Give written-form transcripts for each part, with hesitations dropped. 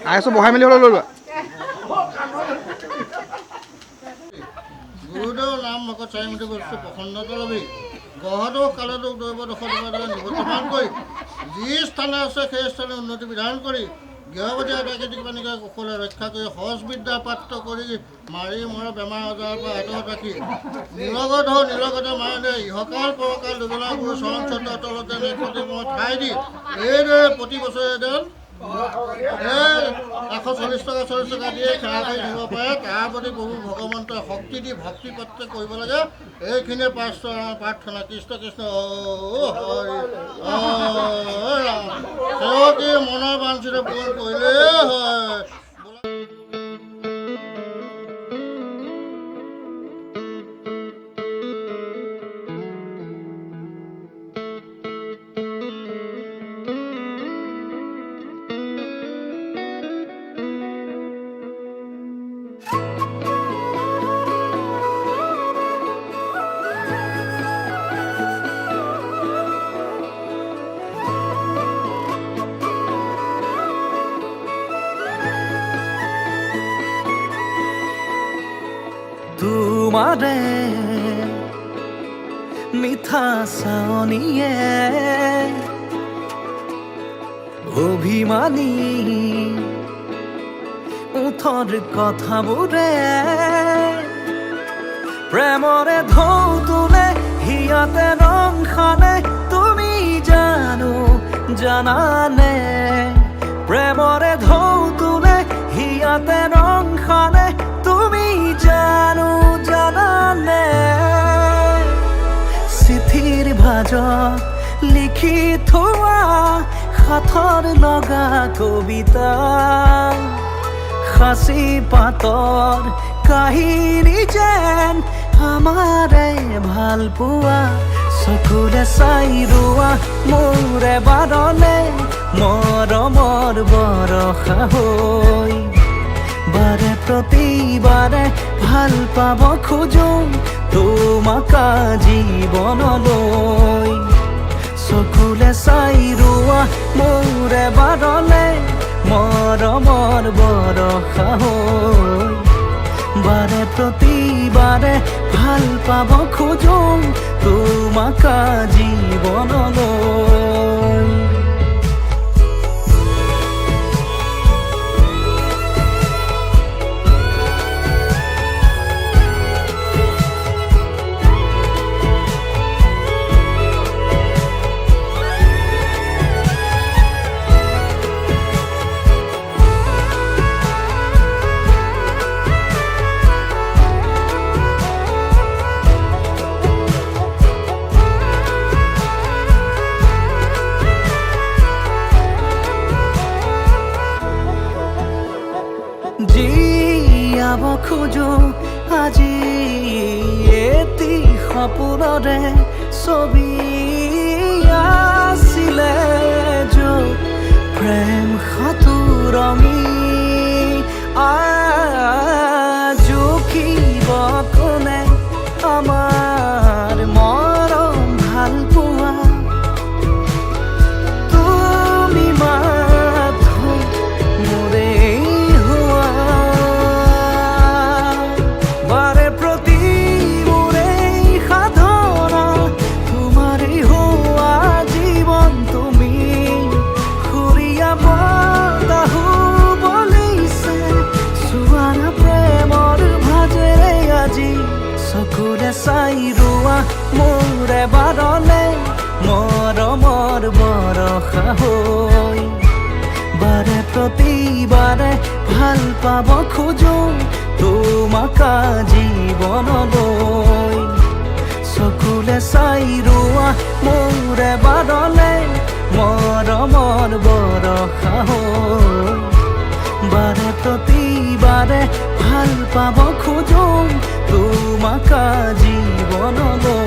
আইছো বহাই মেলি হ'লেও লৈ লোৱা গুৰুদেৱ নাম মকত চাৰিমুঠি বস্তু প্ৰসন্নতা লবি গহদোষ কালদোষ দৈৱ দোষ নিবৰ্তমান কৰি যি স্থানে আছে সেই স্থানে উন্নতি বিধান কৰি গৃহপতি আদাকৃতিক পানীকে কুশলে ৰক্ষা কৰি সহজ বিদ্যা প্ৰাপ্ত কৰি মাৰি মৰা বেমাৰ আজাৰৰ পৰা আঁতৰত ৰাখি নীলগত মাৰে ইহকাল পৰকাল দুজনা গুৰু চৰণ চন্দ্ৰ তলতে নেত্ৰতি মই ঠাই দি এইদৰে প্ৰতি বছৰে এদিন 140 টকা দিয়ে সেৱা কৰি দিব পাৰে তাৰ প্ৰতি প্ৰভু ভগৱন্তই শক্তি দি ভক্তি পত্ৰ কৰিব লাগে এইখিনিয়ে প্ৰাৰ্থনা কৃষ্ণ কৃষ্ণ সেৱকী মনৰ বাঞ্ছিত পূৰণ কৰিলেই হয় তোমাৰে মিঠা চাৱনিয়ে অভিমানী ওঠৰ কথাবোৰে প্ৰেমৰে ঢৌ তোলে হিয়াতে ৰং সানে তুমি জানানে প্ৰেমৰে ঢৌ তোলে হিয়াতে ৰং সানে তুমি জানানে চিঠিৰ ভাজ লিখি থোৱা সাথৰ লগা কবিতা সাঁচি পাতৰ কাহিনী যেন আমাৰে ভাল পোৱা চকুৰে চাই ৰোৱা মোৰে বাৰলে মৰমৰ বৰষা হৈ বাৰে প্ৰতিবাৰে ভাল পাব খোজো তোমাক জীৱনলৈ চকুলে চাই ৰোৱা মোৰে বাৰলে মৰমৰ বৰষা হৈ বাৰে প্ৰতিবাৰে ভাল পাব খোজো তোমাক জীৱনলৈ জীয়াব খোজো আজি এটি সপোনৰে ছবি আছিলে য'ত প্ৰেম সাঁতুৰমি জুখিব কোনে আমাৰ মৰম ভাল পোৱা তুমি মাথো মোৰে চকুৰে চাই ৰোৱা মোৰে বাৰলে মৰমৰ বৰষা হৈ বাৰে প্ৰতিবাৰে ভাল পাব খোজো তোমাক জীৱনলৈ চকুলে চাই ৰোৱা মোৰে বাৰলে মৰমৰ বৰষা হৈ বাৰে প্ৰতিবাৰে ভাল পাব খোজো তোমাক জীৱনলৈ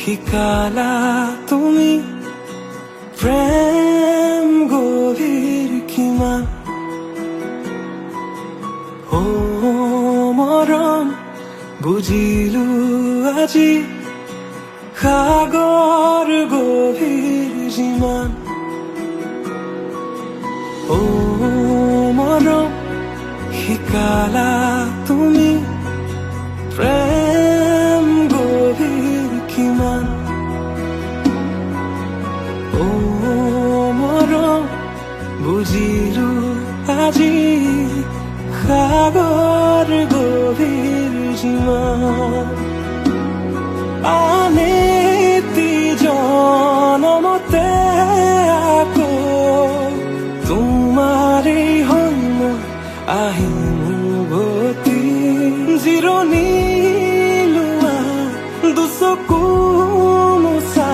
শিকালা তুমি প্ৰেম গভীৰ কিমান ও মৰম বুজিলো আজি সাগৰ গভীৰ যিমান ও মৰম শিকালা তুমি প্ৰেম গভীৰ কিমান ও মৰম বুজিলো আজি সাগৰ গভীৰ যিমান আনেতি জনমতে আকৌ তোমাৰে হৈ মই আহিম উভতি জিৰণি লোৱা দুচকু মোচা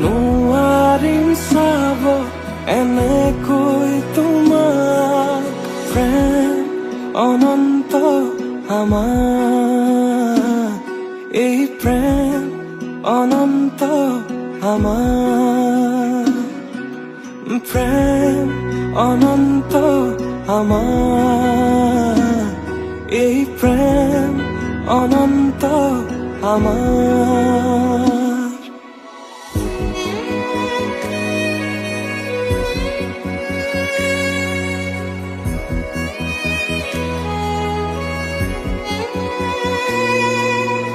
নোৱাৰিম চাব এনেকৈ তোমাক প্ৰেম অনন্ত আমাৰ এই প্ৰেম অনন্ত আমাৰ প্ৰেম অনন্ত আমাৰ এই প্ৰেম অনন্ত আমাৰ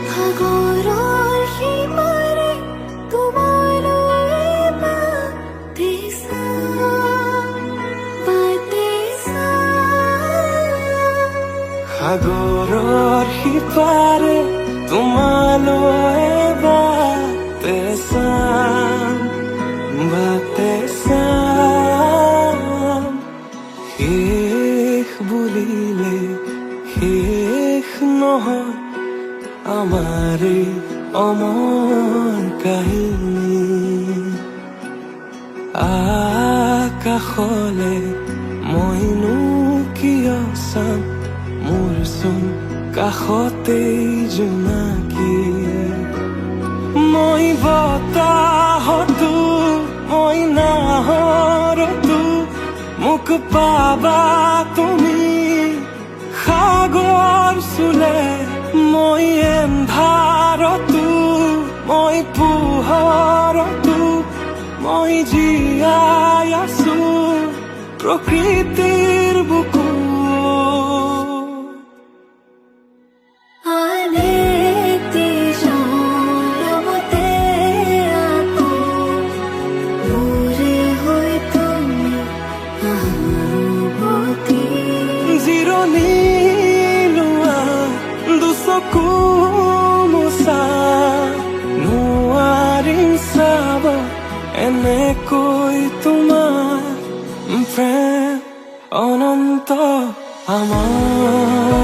সাগৰৰ সীমাৰে তোমালৈ মাতিছা, মাতিছা। সাগৰৰ সিপাৰে তোমালৈ বাটেছা, বাটেছা। শেষ বুলিলে শেষ নহয় আমাৰে অমৰ কাহিনী আকাশলে মইনো কিয় চাম মোৰচোন কাষতেই জোনাকী মই বতাহতো মই নাহৰতো মোক পাবা তুমি সাগৰ চুলে মই এন্ধাৰতো মই পোহৰতো মই জীয়াই আছো প্ৰকৃতিৰ বুকুত আনেতি জনমতে আকৌ মোৰে হৈ তুমি উভতি জিৰণি লোৱা দুচকু মোচা নোৱাৰিম চাব এনেকৈ তোমাৰ প্ৰেম অনন্ত আমাৰ